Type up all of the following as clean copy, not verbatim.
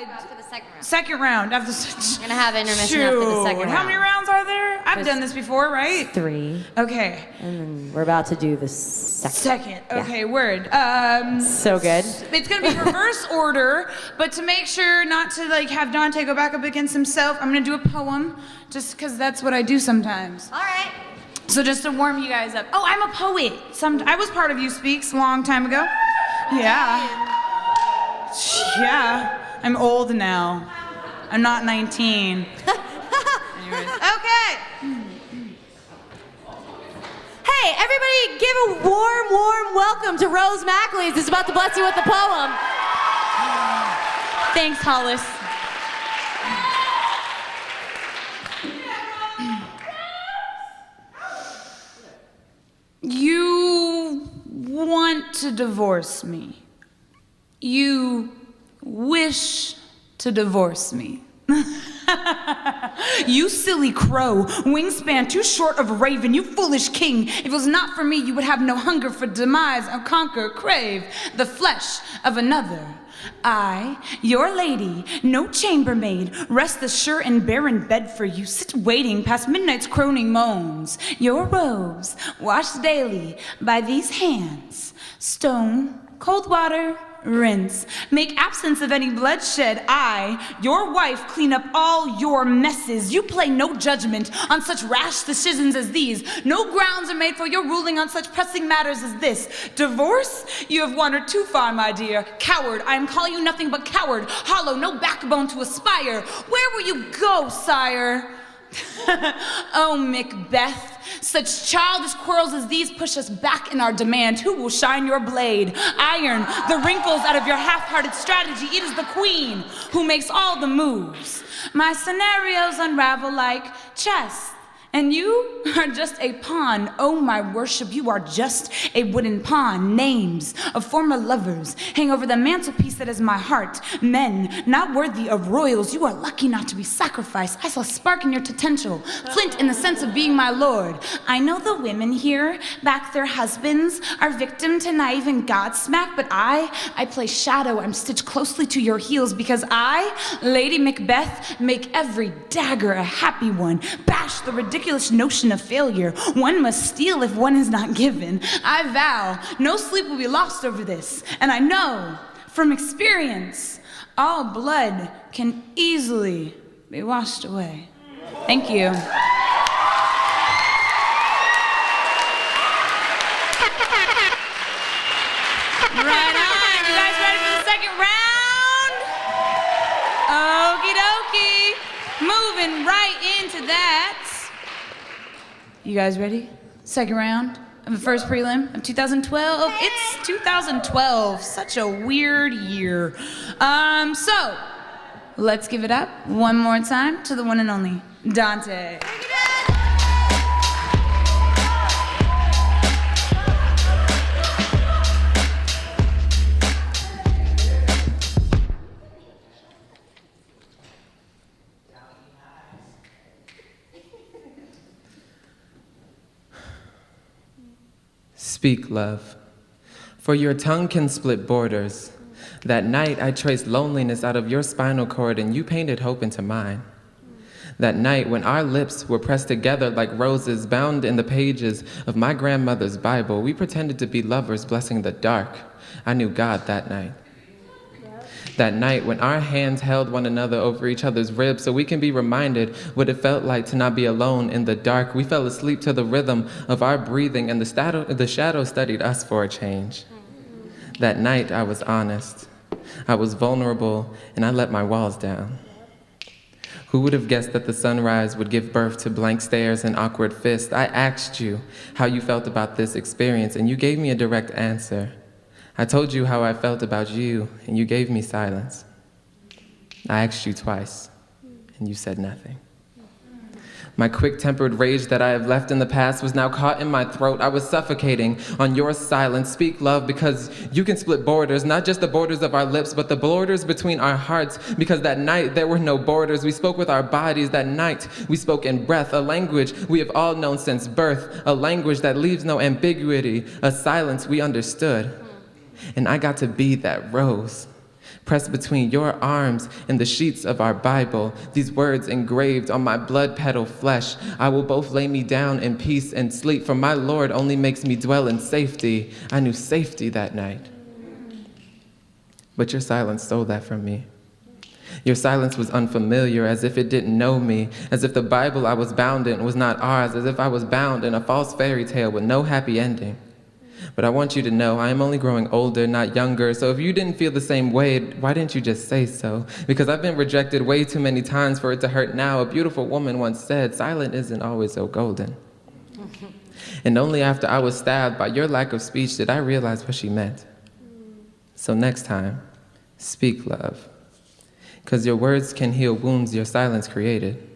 After the second round. Second round. We're gonna have intermission after the second round. How many rounds are there? I've done this before, right? 3. Okay. And then we're about to do the second. Okay, word. So good. It's gonna be reverse order, but to make sure not to like have Dante go back up against himself, I'm gonna do a poem, just because that's what I do sometimes. All right. So just to warm you guys up. Oh, I'm a poet. I was part of You Speaks a long time ago. Yeah. Yeah. I'm old now. I'm not 19. Anyways. Okay. Hey, everybody give a warm welcome to Rose Mackley's who's about to bless you with the poem. Thanks, Hollis. You want to divorce me. You wish to divorce me. You silly crow, wingspan too short of a raven, you foolish king. If it was not for me, you would have no hunger for demise or conquer, crave the flesh of another. I, your lady, no chambermaid, rest the sure and barren bed for you, sit waiting past midnight's croning moans. Your robes, washed daily by these hands, stone, cold water, rinse, make absence of any bloodshed. I, your wife, clean up all your messes. You play no judgment on such rash decisions as these. No grounds are made for your ruling on such pressing matters as this. Divorce? You have wandered too far, my dear. Coward, I am calling you nothing but coward. Hollow, no backbone to aspire. Where will you go, sire? Oh, Macbeth, such childish quarrels as these push us back in our demand. Who will shine your blade? Iron the wrinkles out of your half-hearted strategy. It is the queen who makes all the moves. My scenarios unravel like chess, and you are just a pawn. Oh, my worship, you are just a wooden pawn. Names of former lovers hang over the mantelpiece that is my heart. Men not worthy of royals, you are lucky not to be sacrificed. I saw spark in your potential, flint in the sense of being my lord. I know the women here back their husbands are victim to naive and godsmack, but I play shadow. I'm stitched closely to your heels because I, Lady Macbeth, make every dagger a happy one. Bash the ridiculous notion of failure. One must steal if one is not given. I vow no sleep will be lost over this, and I know from experience all blood can easily be washed away. Thank you. Right on. You guys ready for the second round? Okie dokie. Moving right into that. You guys ready? Second round of the first prelim of 2012. It's 2012. Such a weird year. So let's give it up one more time to the one and only Dante. Speak, love, for your tongue can split borders. That night I traced loneliness out of your spinal cord and you painted hope into mine. That night when our lips were pressed together like roses bound in the pages of my grandmother's Bible, we pretended to be lovers blessing the dark. I knew God that night. That night when our hands held one another over each other's ribs so we can be reminded what it felt like to not be alone in the dark. We fell asleep to the rhythm of our breathing and the shadow studied us for a change. That night I was honest, I was vulnerable, and I let my walls down. Who would have guessed that the sunrise would give birth to blank stares and awkward fists? I asked you how you felt about this experience and you gave me a direct answer. I told you how I felt about you, and you gave me silence. I asked you twice, and you said nothing. My quick-tempered rage that I have left in the past was now caught in my throat. I was suffocating on your silence. Speak, love, because you can split borders, not just the borders of our lips, but the borders between our hearts, because that night there were no borders. We spoke with our bodies. That night we spoke in breath, a language we have all known since birth, a language that leaves no ambiguity, a silence we understood. And I got to be that rose, Pressed between your arms in the sheets of our Bible, these words engraved on my blood-petal flesh, I will both lay me down in peace and sleep, for my Lord only makes me dwell in safety. I knew safety that night. But your silence stole that from me. Your silence was unfamiliar, as if it didn't know me, as if the Bible I was bound in was not ours, as if I was bound in a false fairy tale with no happy ending. But I want you to know I am only growing older, not younger, so if you didn't feel the same way, why didn't you just say so? Because I've been rejected way too many times for it to hurt now. A beautiful woman once said, silent isn't always so golden. And only after I was stabbed by your lack of speech did I realize what she meant. So next time, speak, love. Because your words can heal wounds your silence created.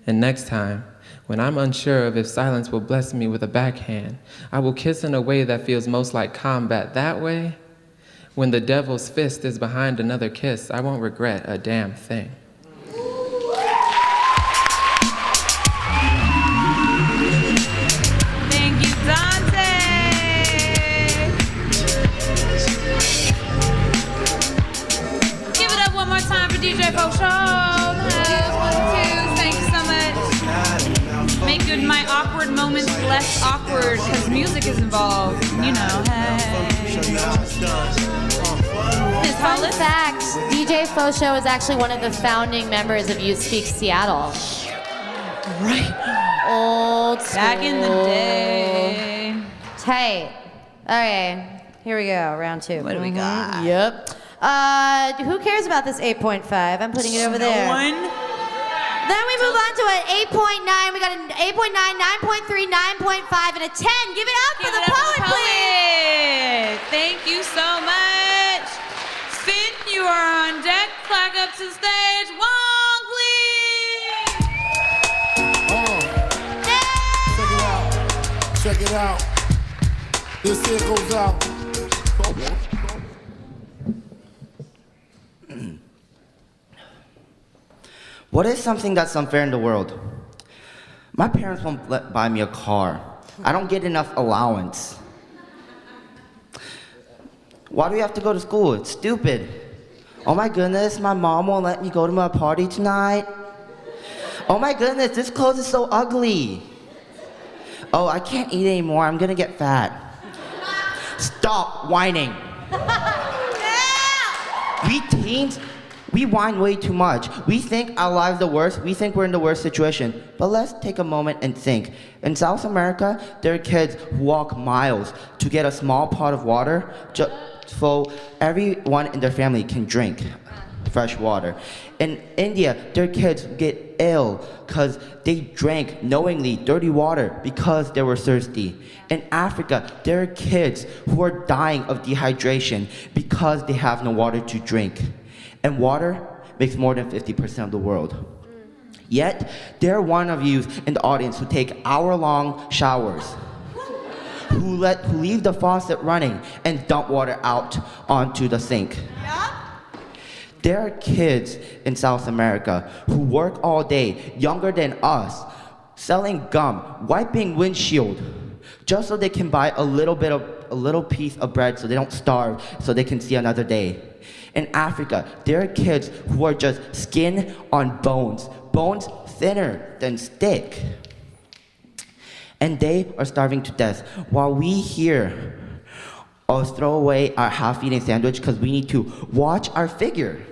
And next time, when I'm unsure of if silence will bless me with a backhand, I will kiss in a way that feels most like combat. That way, when the devil's fist is behind another kiss, I won't regret a damn thing. Thank you, Dante. Give it up one more time for DJ Fosho. Thank you so much. Make good my awkward moments less awkward, because music is involved. You know, hey. Fun fact, DJ Fosho is actually one of the founding members of Youth Speak Seattle. Right. Old school. Back in the day. Tight. Okay, here we go, round two. What do we got? Yep. Who cares about this 8.5? I'm putting it over there. No one? Then we move on to an 8.9. We got an 8.9, 9.3, 9.5, and a 10. Give it up for the poet, please. Thank you so much. Finn, you are on deck. Flag up to stage. Wong, please. Check it out. This here goes out. What is something that's unfair in the world? My parents won't buy me a car. I don't get enough allowance. Why do we have to go to school? It's stupid. Oh my goodness, my mom won't let me go to my party tonight. Oh my goodness, this clothes is so ugly. Oh, I can't eat anymore, I'm gonna get fat. Stop whining. We teens, we whine way too much. We think our lives are the worst. We think we're in the worst situation. But let's take a moment and think. In South America, there are kids who walk miles to get a small pot of water so everyone in their family can drink fresh water. In India, there are kids who get ill because they drank knowingly dirty water because they were thirsty. In Africa, there are kids who are dying of dehydration because they have no water to drink. And water makes more than 50% of the world. Yet, there are one of you in the audience who take hour-long showers, who leave the faucet running and dump water out onto the sink. There are kids in South America who work all day, younger than us, selling gum, wiping windshield, just so they can buy a little piece of bread so they don't starve, so they can see another day. In Africa, there are kids who are just skin on bones thinner than stick. And they are starving to death, while we here throw away our half-eaten sandwich because we need to watch our figure.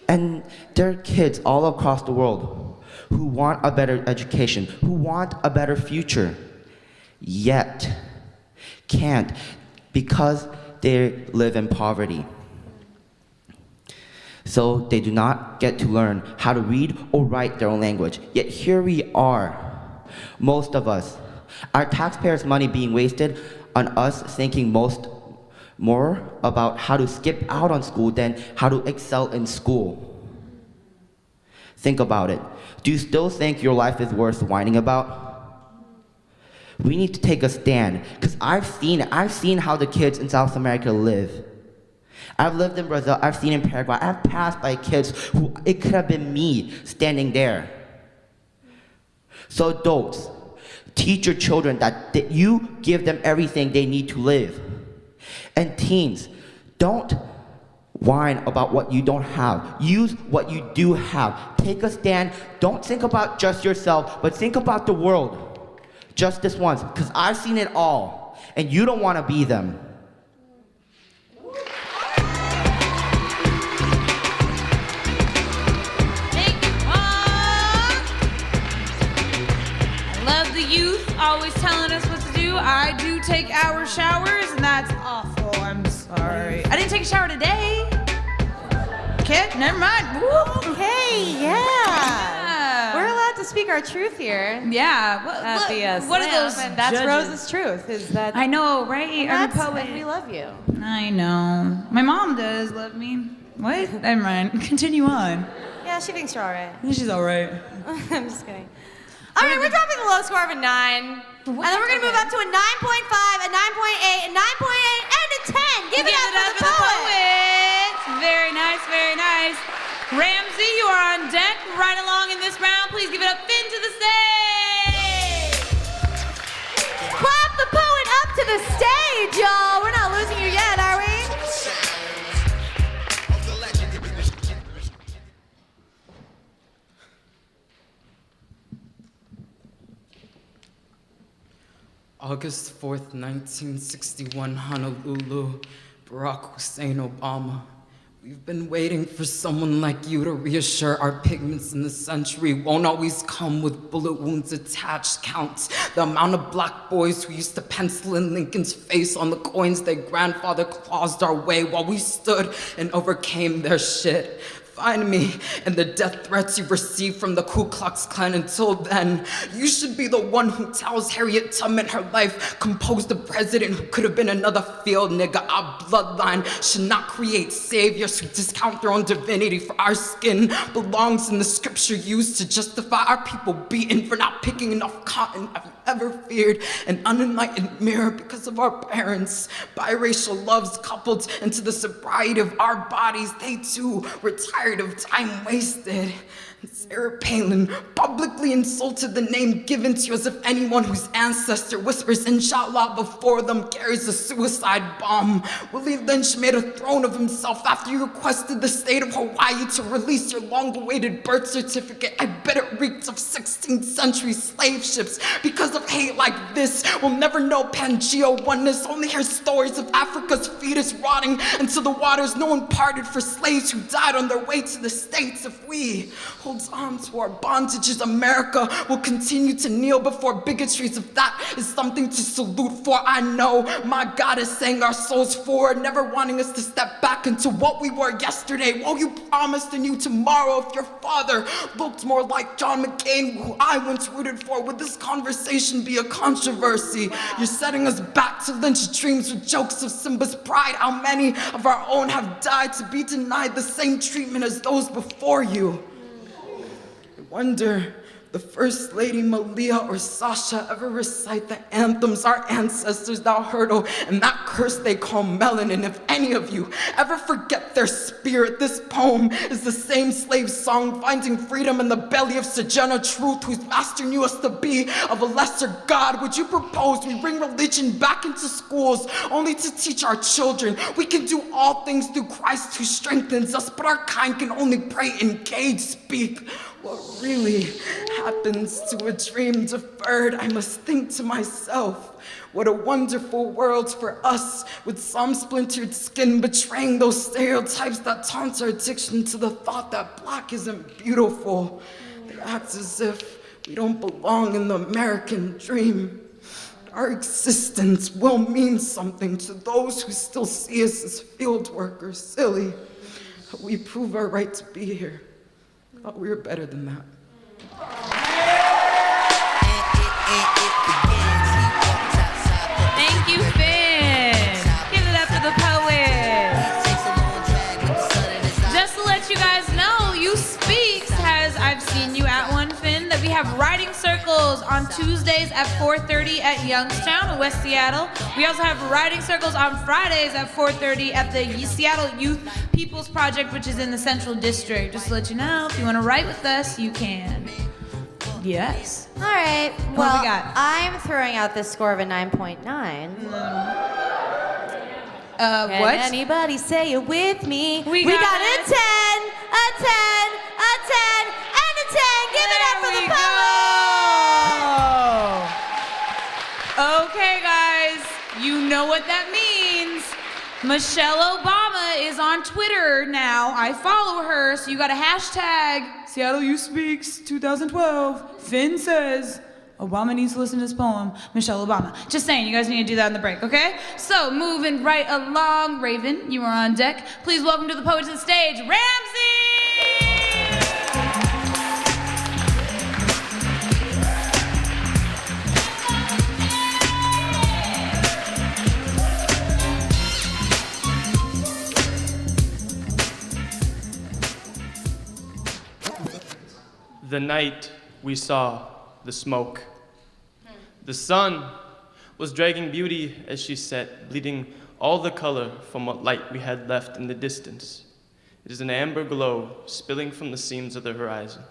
And there are kids all across the world who want a better education, who want a better future, yet can't because they live in poverty. So they do not get to learn how to read or write their own language. Yet here we are, most of us, our taxpayers' money being wasted on us thinking more about how to skip out on school than how to excel in school. Think about it. Do you still think your life is worth whining about? We need to take a stand, because I've seen how the kids in South America live. I've lived in Brazil, I've seen in Paraguay, I've passed by kids who, it could have been me standing there. So adults, teach your children that you give them everything they need to live. And teens, Don't whine about what you don't have. Use what you do have. Take a stand. Don't think about just yourself, but think about the world. Just this once, because I've seen it all, and you don't want to be them. Love the youth always telling us what to do. I do take hour showers, and that's awful. I'm sorry. I didn't take a shower today. Okay, never mind. Woo. Okay, yeah. We're allowed to speak our truth here. Yeah. What are those? And That's judges. Rose's truth. Is that? I know, right? I'm a poet. And we love you. I know. My mom does love me. What? Never mind. Continue on. Yeah, she thinks you're all right. She's all right. I'm just kidding. All right, we're dropping the low score of a 9. And then we're going to move up to a 9.5, a 9.8, a 9.8, and a 10. Give it up for the poet. Very nice, very nice. Ramsey, you are on deck right along in this round. Please give it up, Finn, to the stage. Clap the poet up to the stage, y'all. We're not losing you yet, are we? August 4th, 1961, Honolulu, Barack Hussein Obama. We've been waiting for someone like you to reassure our pigments in the century won't always come with bullet wounds attached. Count the amount of black boys who used to pencil in Lincoln's face on the coins their grandfather clawed our way while we stood and overcame their shit. Find me and the death threats you received from the Ku Klux Klan. Until then, you should be the one who tells Harriet Tubman her life composed a president who could have been another field nigga. Our bloodline should not create saviors who discount their own divinity, for our skin belongs in the scripture used to justify our people beaten for not picking enough cotton. Have you ever feared an unenlightened mirror because of our parents? Biracial loves coupled into the sobriety of our bodies, they too were tired of time wasted. Sarah Palin publicly insulted the name given to you as if anyone whose ancestor whispers inshallah before them carries a suicide bomb. Willie Lynch made a throne of himself after you requested the state of Hawaii to release your long-awaited birth certificate. I bet it reeked of 16th century slave ships. Because of hate like this, we'll never know Pangea oneness, only hear stories of Africa's fetus rotting into the waters no one parted for slaves who died on their way to the States. If we hold on to our bondages, America will continue to kneel before bigotries. If that is something to salute for, I know my God is saying our souls forward, never wanting us to step back into what we were yesterday. Well, you promised a new tomorrow. If your father looked more like John McCain, who I once rooted for, would this conversation be a controversy? You're setting us back to lynch dreams with jokes of Simba's pride. How many of our own have died to be denied the same treatment as those before you? Wonder the First Lady Malia or Sasha ever recite the anthems our ancestors now hurdle and that curse they call melanin. If any of you ever forget their spirit, this poem is the same slave song finding freedom in the belly of Sojourner Truth, whose master knew us to be of a lesser God. Would you propose we bring religion back into schools only to teach our children we can do all things through Christ who strengthens us, but our kind can only pray in cage speak? What really happens to a dream deferred? I must think to myself, what a wonderful world for us, with some splintered skin betraying those stereotypes that taunt our addiction to the thought that black isn't beautiful. They act as if we don't belong in the American dream. Our existence will mean something to those who still see us as field workers. Silly, we prove our right to be here. Thought we were better than that. Thank you, Finn. Give it up for the poet. Just to let you guys know, You Speaks has, I've seen you at one, Finn, that we have writing circles on Tuesdays at 4:30 at Youngstown in West Seattle. We also have writing circles on Fridays at 4:30 at the Seattle Youth People's Project, which is in the Central District. Just to let you know, if you want to write with us, you can. Yes. All right. What Well, we got? I'm throwing out this score of a 9.9. Can what? anybody say it with me? We got got a 10, a 10, a 10, and a 10. Give it up for the poet. Okay, guys, you know what that means. Michelle Obama is on Twitter now. I follow her, so you got a hashtag Seattle Youth Speaks 2012. Finn says Obama needs to listen to this poem. Michelle Obama. Just saying, you guys need to do that on the break, okay? So, moving right along, Raven, you are on deck. Please welcome to the poet to the stage, Ramsey! The night we saw the smoke. The sun was dragging beauty as she set, bleeding all the color from what light we had left in the distance. It is an amber glow spilling from the seams of the horizon.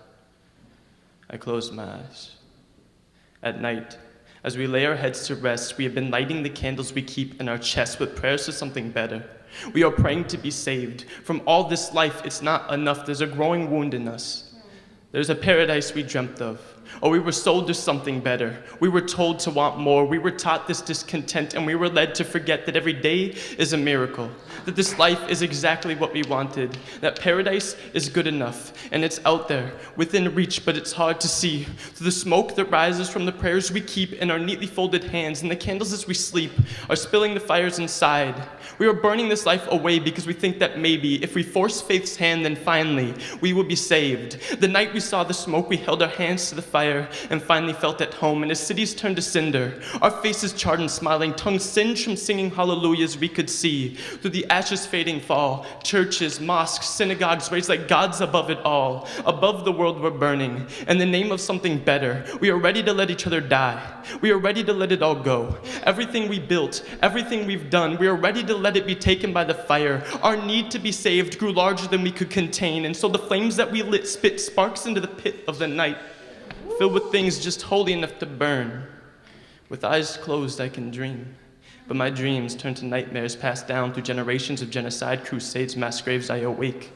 I closed my eyes. At night, as we lay our heads to rest, we have been lighting the candles we keep in our chests with prayers to something better. We are praying to be saved. From all this life, it's not enough. There's a growing wound in us. There's a paradise we dreamt of, or we were sold to something better. We were told to want more. We were taught this discontent, and we were led to forget that every day is a miracle, that this life is exactly what we wanted, that paradise is good enough, and it's out there, within reach, but it's hard to see. Through the smoke that rises from the prayers we keep in our neatly folded hands, and the candles as we sleep are spilling the fires inside. We are burning this life away because we think that maybe, if we force faith's hand, then finally, we will be saved. The night we saw the smoke, we held our hands to the fire and finally felt at home. And as cities turned to cinder, our faces charred and smiling, tongues singed from singing hallelujahs, we could see through the ashes fading fall, churches, mosques, synagogues raised like gods above it all. Above the world we're burning. In the name of something better, we are ready to let each other die. We are ready to let it all go. Everything we built, everything we've done, we are ready to let it be taken by the fire. Our need to be saved grew larger than we could contain, and so the flames that we lit spit sparks into the pit of the night, filled with things just holy enough to burn. With eyes closed, I can dream, but my dreams turn to nightmares passed down through generations of genocide, crusades, mass graves. I awake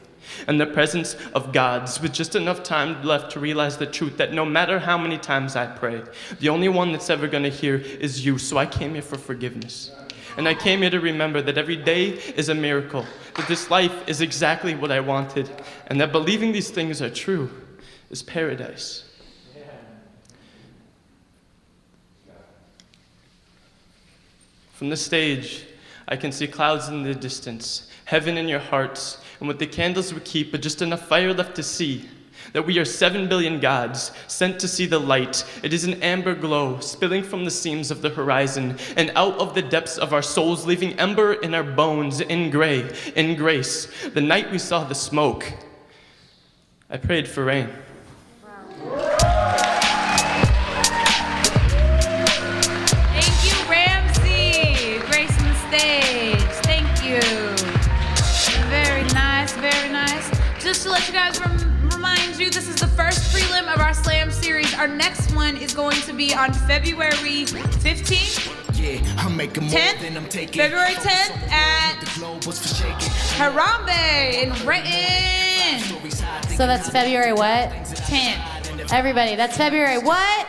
in the presence of gods with just enough time left to realize the truth that no matter how many times I pray, the only one that's ever gonna hear is you. So I came here for forgiveness. And I came here to remember that every day is a miracle, that this life is exactly what I wanted, and that believing these things are true is paradise. From the stage, I can see clouds in the distance, heaven in your hearts, and with the candles we keep, but just enough fire left to see that we are 7 billion gods sent to see the light. It is an amber glow spilling from the seams of the horizon and out of the depths of our souls, leaving ember in our bones in gray, in grace. The night we saw the smoke, I prayed for rain. Thank you, Ramsey. Gracing the stage. Thank you. Very nice, very nice. Just to let you guys remind you, this is the first prelim of our slam series. Our next one is going to be on February 15th. Yeah, I'm making more 10th, than I'm taking. February 10th at Harambe in Renton. So that's February what? 10th. Everybody, that's February what?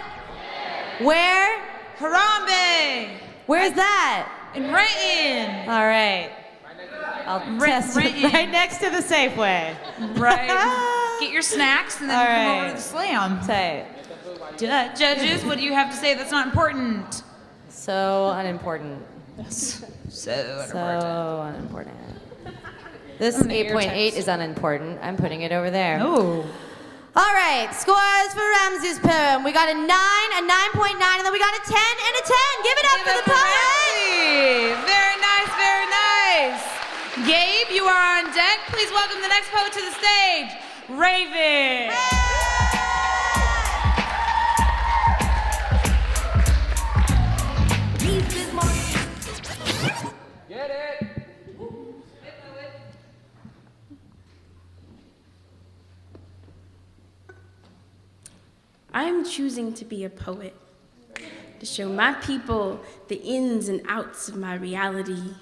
Where? Harambe Where's that? in Renton. All right. I'll test Renton. right next to the Safeway. Right. Get your snacks and then All come right. over to the slam. Tight. Judges, what do you have to say that's not important? So unimportant. So unimportant. This I'm gonna get your 8.8 text. is unimportant. I'm putting it over there. Oh. All right, scores for Ramsey's poem. We got a 9, a 9.9, and then we got a 10 and a 10. Give it up for the poet. Very nice, very nice. Gabe, you are on deck. Please welcome the next poet to the stage, Raven. Get it! I'm choosing to be a poet, to show my people the ins and outs of my reality,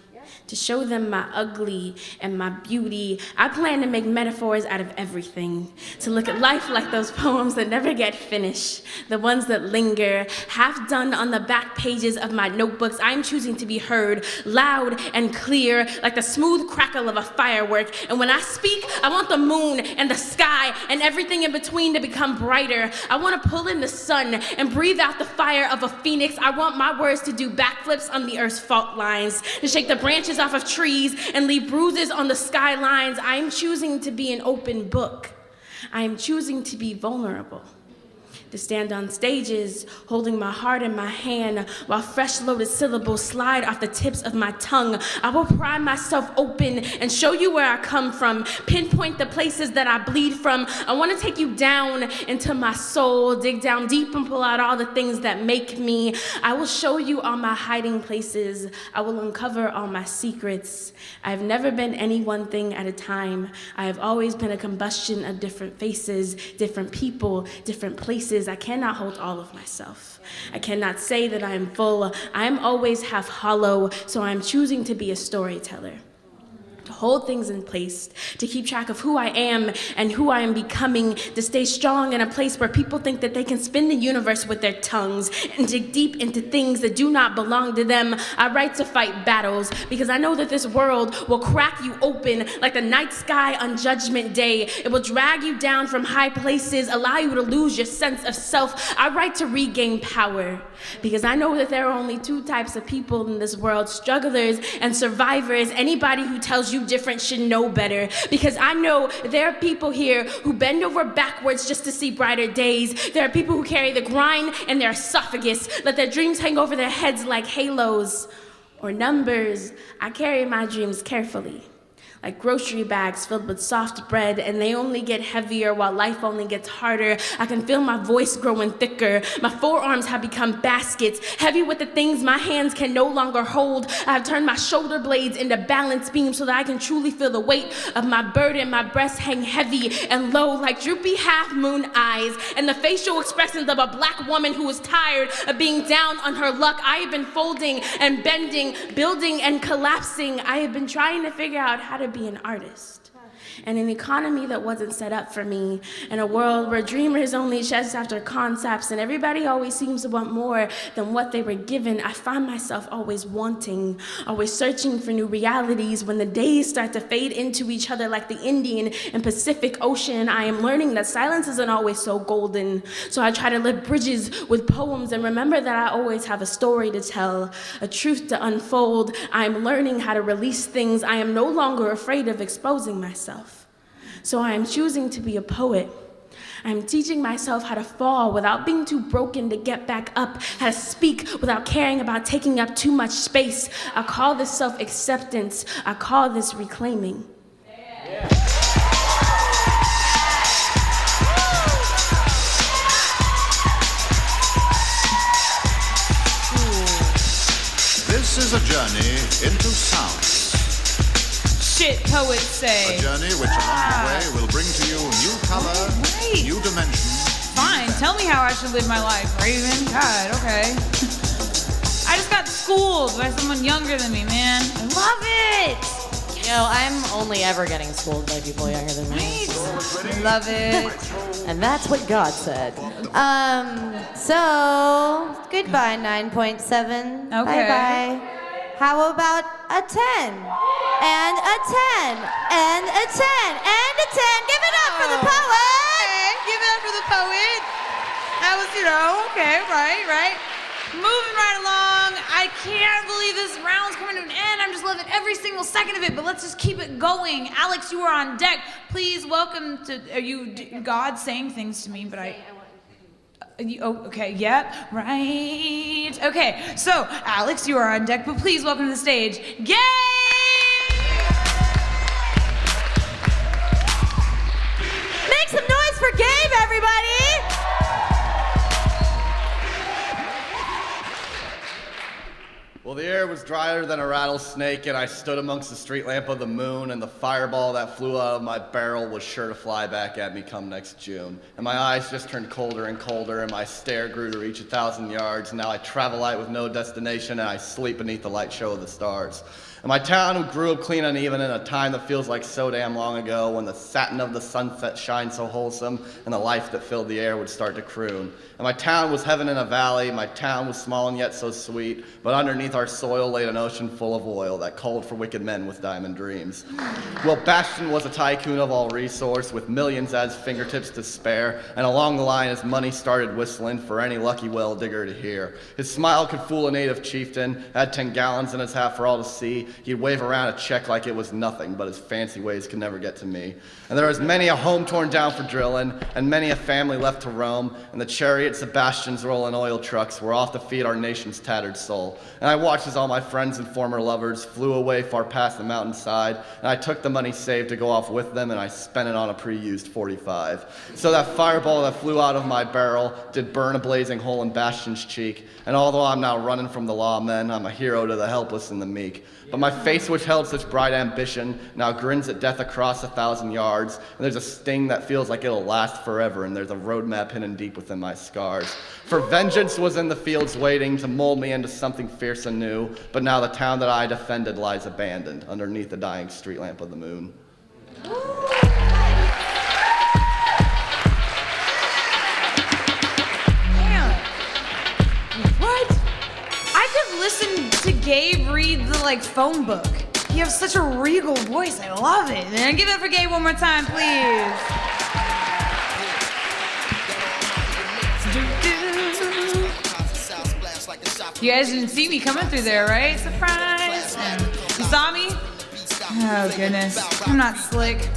to show them my ugly and my beauty. I plan to make metaphors out of everything, to look at life like those poems that never get finished, the ones that linger, half done on the back pages of my notebooks. I'm choosing to be heard, loud and clear, like the smooth crackle of a firework. And when I speak, I want the moon and the sky and everything in between to become brighter. I want to pull in the sun and breathe out the fire of a phoenix. I want my words to do backflips on the earth's fault lines, to shake the branches off of trees and leave bruises on the skylines. I am choosing to be an open book. I am choosing to be vulnerable, to stand on stages, holding my heart in my hand while fresh loaded syllables slide off the tips of my tongue. I will pry myself open and show you where I come from, pinpoint the places that I bleed from. I want to take you down into my soul, dig down deep and pull out all the things that make me. I will show you all my hiding places. I will uncover all my secrets. I have never been any one thing at a time. I have always been a combustion of different faces, different people, different places. I cannot hold all of myself. I cannot say that I am full. I am always half hollow, so I am choosing to be a storyteller, to hold things in place, to keep track of who I am and who I am becoming, to stay strong in a place where people think that they can spin the universe with their tongues and dig deep into things that do not belong to them. I write to fight battles because I know that this world will crack you open like the night sky on Judgment Day. It will drag you down from high places, allow you to lose your sense of self. I write to regain power because I know that there are only two types of people in this world, strugglers and survivors. Anybody who tells you different should know better, because I know there are people here who bend over backwards just to see brighter days. There are people who carry the grind in their esophagus, let their dreams hang over their heads like halos or numbers. I carry my dreams carefully, like grocery bags filled with soft bread, and they only get heavier while life only gets harder. I can feel my voice growing thicker. My forearms have become baskets, heavy with the things my hands can no longer hold. I have turned my shoulder blades into balance beams so that I can truly feel the weight of my burden. My breasts hang heavy and low like droopy half-moon eyes, and the facial expressions of a black woman who is tired of being down on her luck. I have been folding and bending, building and collapsing. I have been trying to figure out how to be an artist in an economy that wasn't set up for me, in a world where dreamers only chase after concepts and everybody always seems to want more than what they were given. I find myself always wanting, always searching for new realities. When the days start to fade into each other like the Indian and Pacific Ocean, I am learning that silence isn't always so golden. So I try to live bridges with poems and remember that I always have a story to tell, a truth to unfold. I am learning how to release things. I am no longer afraid of exposing myself. So I am choosing to be a poet. I am teaching myself how to fall without being too broken to get back up, how to speak without caring about taking up too much space. I call this self-acceptance. I call this reclaiming. Yeah. This is a journey into sound. Shit, poets say. A journey which along the way will bring to you new color, new dimension. Fine, tell me how I should live my life, Raven. God, okay. I just got schooled by someone younger than me, man. I love it. You know, I'm only ever getting schooled by people younger than me. Right. Love it. And that's what God said. So goodbye, 9.7. Okay. Bye-bye. How about a 10? And a 10. And a 10. And a 10. Give it up for the poet. Okay, give it up for the poet. That was, okay, right. Moving right along. I can't believe this round's coming to an end. I'm just loving every single second of it, but let's just keep it going. Alex, you are on deck. Please welcome to, God saying things to me, but okay, yep, right. Okay, so Alex, you are on deck, but please welcome to the stage, Gabe! Make some noise for Gabe, everybody! Well, the air was drier than a rattlesnake, and I stood amongst the street lamp of the moon, and the fireball that flew out of my barrel was sure to fly back at me come next June. And my eyes just turned colder and colder, and my stare grew to reach 1,000 yards, and now I travel light with no destination, and I sleep beneath the light show of the stars. And my town grew up clean and even in a time that feels like so damn long ago, when the satin of the sunset shined so wholesome and the life that filled the air would start to croon. And my town was heaven in a valley, my town was small and yet so sweet, but underneath our soil laid an ocean full of oil that called for wicked men with diamond dreams. Well, Bastion was a tycoon of all resource, with millions at his fingertips to spare, and along the line his money started whistling for any lucky well digger to hear. His smile could fool a native chieftain, had 10 gallons in his hat for all to see. He'd wave around a check like it was nothing, but his fancy ways could never get to me. And there was many a home torn down for drilling, and many a family left to roam, and the chariots of Bastion's rolling oil trucks were off to feed our nation's tattered soul. And I watched as all my friends and former lovers flew away far past the mountainside, and I took the money saved to go off with them, and I spent it on a pre-used 45. So that fireball that flew out of my barrel did burn a blazing hole in Bastion's cheek, and although I'm now running from the lawmen, I'm a hero to the helpless and the meek. But my face, which held such bright ambition, now grins at death across 1,000 yards, and there's a sting that feels like it'll last forever, and there's a roadmap hidden deep within my scars. For vengeance was in the fields waiting to mold me into something fierce and new, but now the town that I defended lies abandoned underneath the dying street lamp of the moon. Listen to Gabe read the phone book. You have such a regal voice. I love it. And give it up for Gabe one more time, please. You guys didn't see me coming through there, right? Surprise. You saw me? Oh goodness, I'm not slick.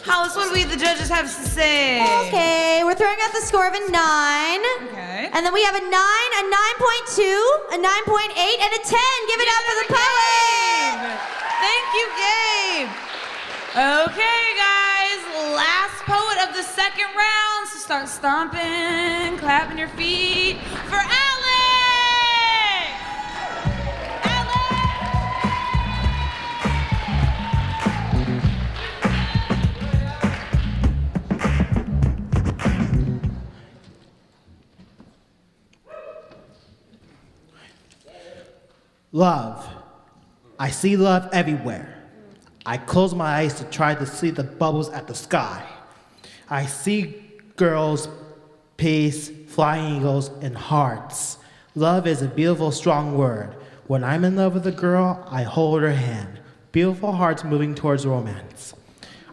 Hollis, what do we the judges have to say? Okay, we're throwing out the score of a 9. Okay. And then we have a 9, a 9.2, a 9.8, and a 10. Give it up for the poet. Thank you, Gabe. Okay, guys, last poet of the second round. So start stomping, clapping your feet for Alex. Love. I see love everywhere. I close my eyes to try to see the bubbles at the sky. I see girls, peace, flying eagles, and hearts. Love is a beautiful, strong word. When I'm in love with a girl, I hold her hand. Beautiful hearts moving towards romance.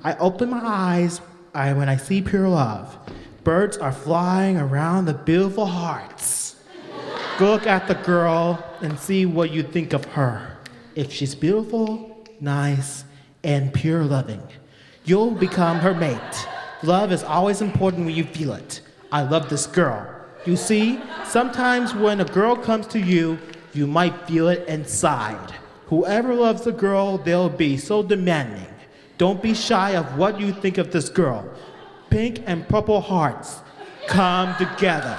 I open my eyes when I see pure love. Birds are flying around the beautiful hearts. Look at the girl and see what you think of her. If she's beautiful, nice, and pure loving, you'll become her mate. Love is always important when you feel it. I love this girl. You see, sometimes when a girl comes to you, you might feel it inside. Whoever loves a girl, they'll be so demanding. Don't be shy of what you think of this girl. Pink and purple hearts come together.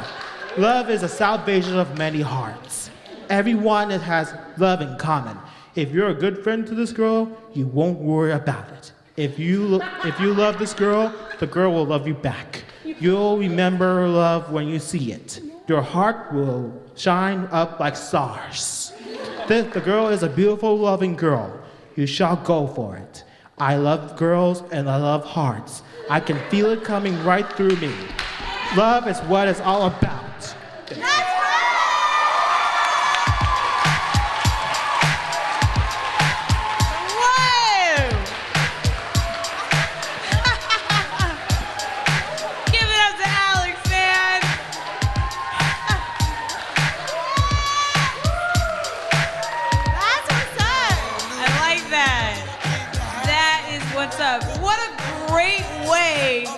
Love is a salvation of many hearts. Everyone has love in common. If you're a good friend to this girl, you won't worry about it. If you love this girl, the girl will love you back. You'll remember her love when you see it. Your heart will shine up like stars. The girl is a beautiful, loving girl. You shall go for it. I love girls and I love hearts. I can feel it coming right through me. Love is what it's all about.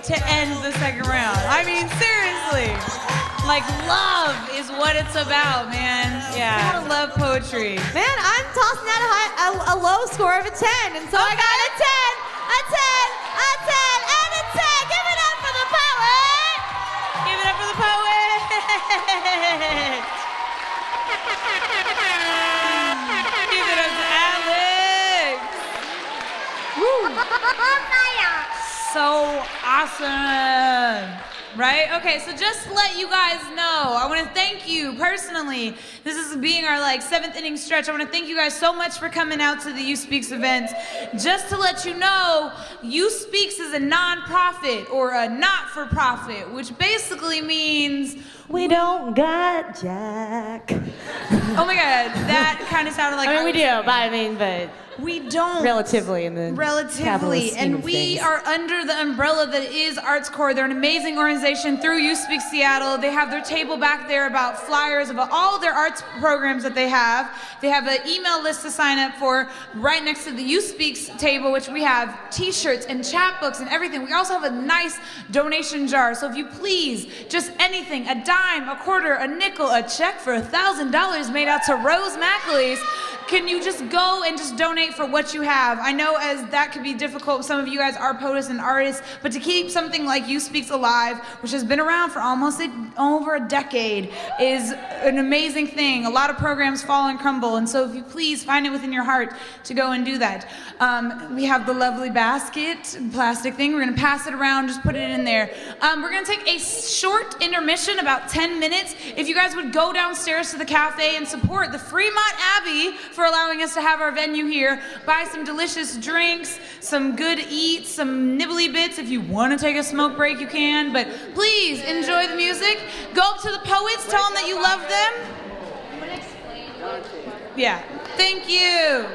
To end the second round. I mean, seriously. Love is what it's about, man. Yeah. I gotta love poetry. Man, I'm tossing out a low score of a 10, and so I got a 10, a 10, a 10, and a 10. Give it up for the poet! Give it up for the poet! Give it up to Alex! Woo! So awesome! Right? Okay, so just to let you guys know, I want to thank you personally. This is being our like 7th inning stretch. I want to thank you guys so much for coming out to the You Speaks events. Just to let you know, You Speaks is a non-profit or a not-for-profit, which basically means we don't got Jack. Oh my God, that kind of sounded like I mean, we do, but we don't. Relatively in the capitalist scheme and of we things. are under the umbrella that is Arts Corps. They're an amazing organization through You Speak Seattle. They have their table back there about flyers about all their arts programs that they have. They have an email list to sign up for right next to the You Speaks table, which we have t-shirts and chapbooks and everything. We also have a nice donation jar. So if you please, just anything, a dime, a quarter, a nickel, a check for $1,000 made out to Rose Mackley's, can you just go and just donate for what you have? I know as that could be difficult, some of you guys are poets and artists, but to keep something like You Speaks alive, which has been around for almost over a decade, is an amazing thing. A lot of programs fall and crumble, and so if you please find it within your heart to go and do that. We have the lovely basket, plastic thing. We're gonna pass it around, just put it in there. We're gonna take a short intermission, about 10 minutes. If you guys would go downstairs to the cafe and support the Fremont Abbey for allowing us to have our venue here. Buy some delicious drinks, some good eats, some nibbly bits. If you want to take a smoke break, you can. But please enjoy the music. Go up to the poets, tell them that you love them. Yeah, thank you.